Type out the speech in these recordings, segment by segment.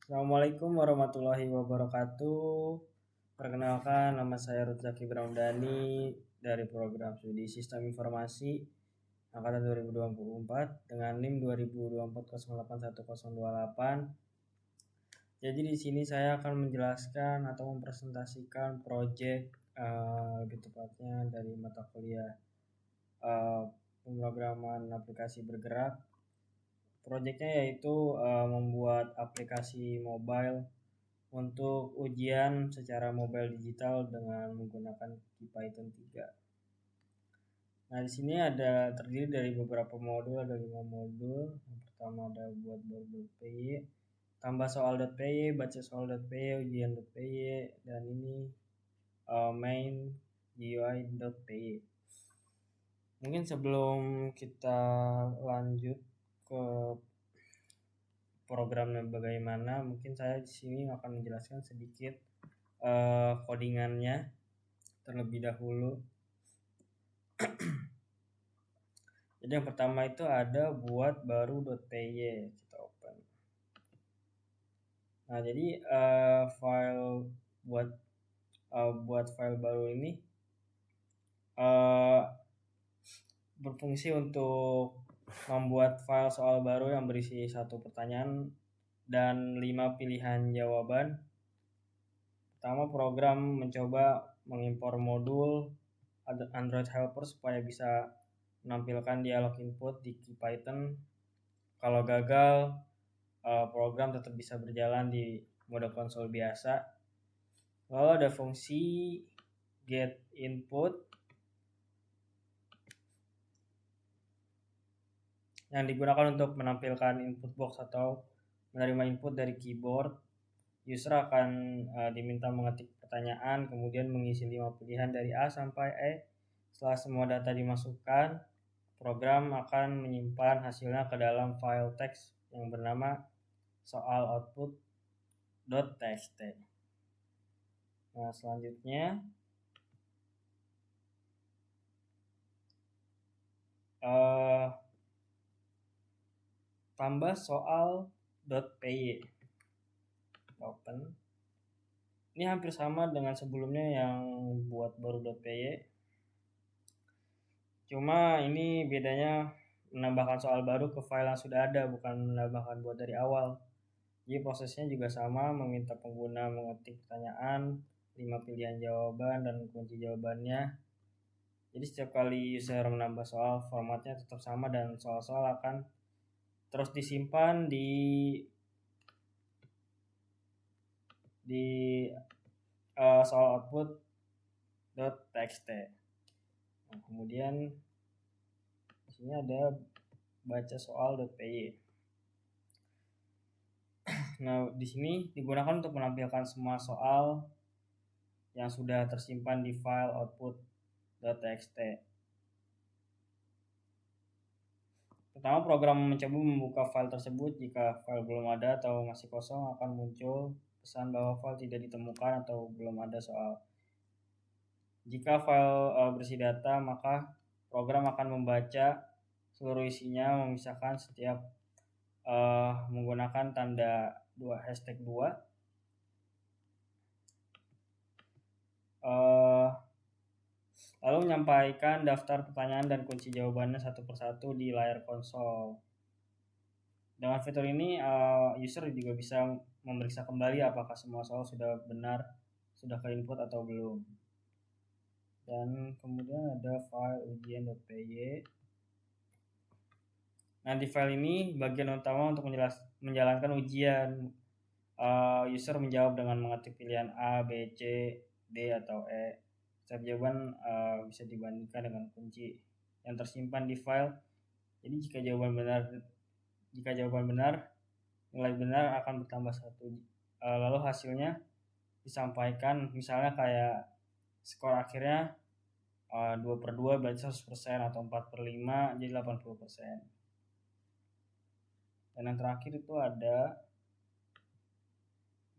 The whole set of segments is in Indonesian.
Assalamualaikum warahmatullahi wabarakatuh. Perkenalkan, nama saya Rudzaki Braundani dari program studi Sistem Informasi angkatan 2024 dengan NIM 2024081028. Jadi di sini saya akan menjelaskan atau mempresentasikan proyek lebih tepatnya dari mata kuliah pemrograman aplikasi bergerak. Proyeknya yaitu membuat aplikasi mobile untuk ujian secara mobile digital dengan menggunakan Python 3. Nah, di sini terdiri dari beberapa modul, ada 5 modul. Yang pertama ada buat baru.py, tambah soal.py, baca soal.py, ujian.py, dan ini main GUI.py. Mungkin sebelum kita lanjut ke programnya bagaimana, mungkin saya di sini akan menjelaskan sedikit codingannya terlebih dahulu. Jadi yang pertama itu ada buat baru.py, kita open. Nah, jadi file buat file baru ini berfungsi untuk membuat file soal baru yang berisi satu pertanyaan dan 5 pilihan jawaban. Pertama, program mencoba mengimpor modul Android Helper supaya bisa menampilkan dialog input di Python. Kalau gagal, program tetap bisa berjalan di mode konsol biasa. Lalu ada fungsi get input yang digunakan untuk menampilkan input box atau menerima input dari keyboard. User akan diminta mengetik pertanyaan, kemudian mengisi 5 pilihan dari A sampai E. Setelah semua data dimasukkan, program akan menyimpan hasilnya ke dalam file teks yang bernama soal output.txt. Nah, selanjutnya tambah soal.py. Open. Ini hampir sama dengan sebelumnya yang buat baru.py. Cuma ini bedanya menambahkan soal baru ke file yang sudah ada, bukan menambahkan buat dari awal. Jadi prosesnya juga sama, meminta pengguna mengetik pertanyaan, 5 pilihan jawaban dan kunci jawabannya. Jadi setiap kali user menambah soal, formatnya tetap sama dan soal-soal akan terus disimpan di soal output.txt. Nah, kemudian di sini ada baca soal.py. Nah, di sini digunakan untuk menampilkan semua soal yang sudah tersimpan di file output.txt. Pertama, program mencoba membuka file tersebut. Jika file belum ada atau masih kosong, akan muncul pesan bahwa file tidak ditemukan atau belum ada soal. Jika file berisi data, maka program akan membaca seluruh isinya, memisahkan setiap menggunakan tanda hashtag 2. Lalu menyampaikan daftar pertanyaan dan kunci jawabannya satu persatu di layar konsol. Dengan fitur ini, user juga bisa memeriksa kembali apakah semua soal sudah benar, sudah ke input atau belum. Dan kemudian ada file ujian.py. Nah, di file ini bagian utama untuk menjalankan ujian. User menjawab dengan mengetik pilihan A, B, C, D, atau E. Setiap jawaban bisa dibandingkan dengan kunci yang tersimpan di file. Jadi jika jawaban benar, nilai benar akan bertambah 1. Lalu hasilnya disampaikan, misalnya kayak skor akhirnya 2/2 berarti 100%, atau 4/5 jadi 80%. Dan yang terakhir itu ada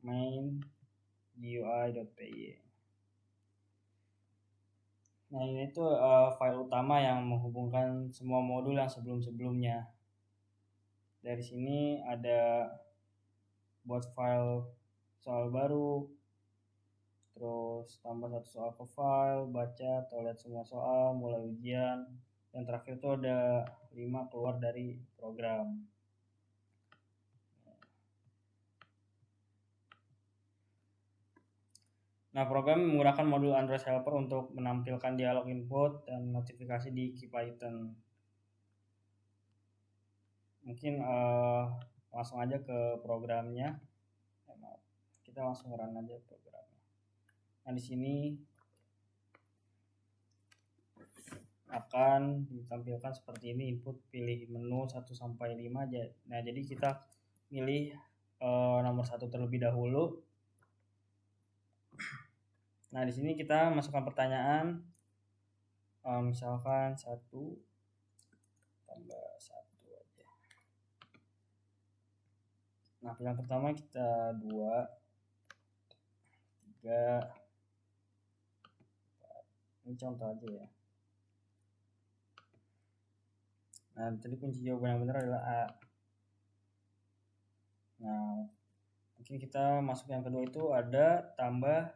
main GUI.py. Nah, ini tuh file utama yang menghubungkan semua modul yang sebelum-sebelumnya. Dari sini ada buat file soal baru, terus tambah satu soal ke file, baca atau lihat semua soal, mulai ujian, dan terakhir itu ada 5 keluar dari program. Nah, program menggunakan modul Android Helper untuk menampilkan dialog input dan notifikasi di KeyPython. Mungkin langsung aja ke programnya. Kita langsung run aja programnya. Nah, di sini akan ditampilkan seperti ini, input pilih menu 1 sampai 5 aja. Nah, jadi kita pilih nomor 1 terlebih dahulu. Nah, di sini kita masukkan pertanyaan, misalkan 1 tambah 1 aja. Nah, pilihan pertama kita 2, 3, 4. Ini contoh aja ya. Nah, tadi kunci jawaban yang benar adalah A. Nah, mungkin kita masuk yang kedua itu ada tambah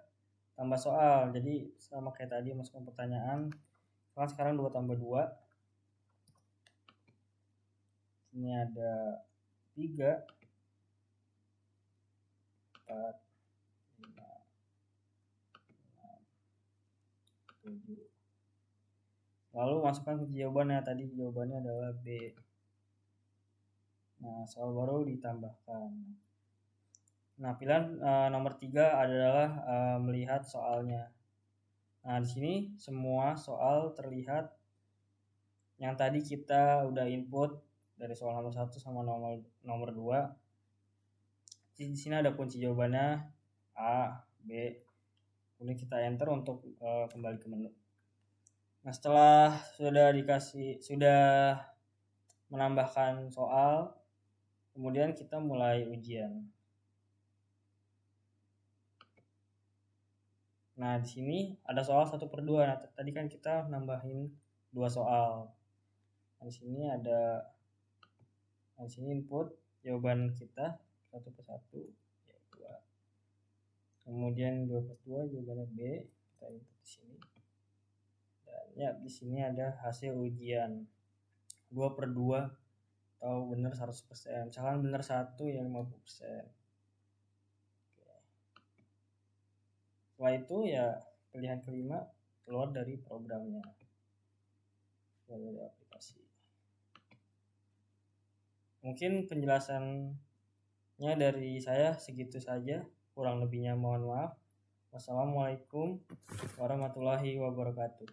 soal. Jadi sama kayak tadi masukkan pertanyaan. Sekarang 2 tambah 2. Ini ada 3, 4, 5, 6, 7. Lalu masukkan kunci jawabannya. Tadi jawabannya adalah B. Nah, soal baru ditambahkan. Nah, pilihan nomor 3 adalah melihat soalnya. Nah, di sini semua soal terlihat yang tadi kita udah input dari soal nomor 1 sama nomor 2. Di sini ada kunci jawabannya A, B. Kemudian kita enter untuk kembali ke menu. Nah, setelah sudah menambahkan soal, kemudian kita mulai ujian. Nah, di sini ada soal 1/2. Nah, tadi kan kita nambahin 2 soal. Nah, di sini input jawaban kita 1/1 ya 2. Kemudian 2/2 jawabannya B, kita input di sini. Dan ya, di sini ada hasil ujian 2/2 atau benar 100%. Misalkan benar 1 ya 50%. Setelah itu ya pilihan kelima keluar dari programnya, keluar dari aplikasi. Mungkin penjelasannya dari saya segitu saja, kurang lebihnya mohon maaf. Wassalamualaikum warahmatullahi wabarakatuh.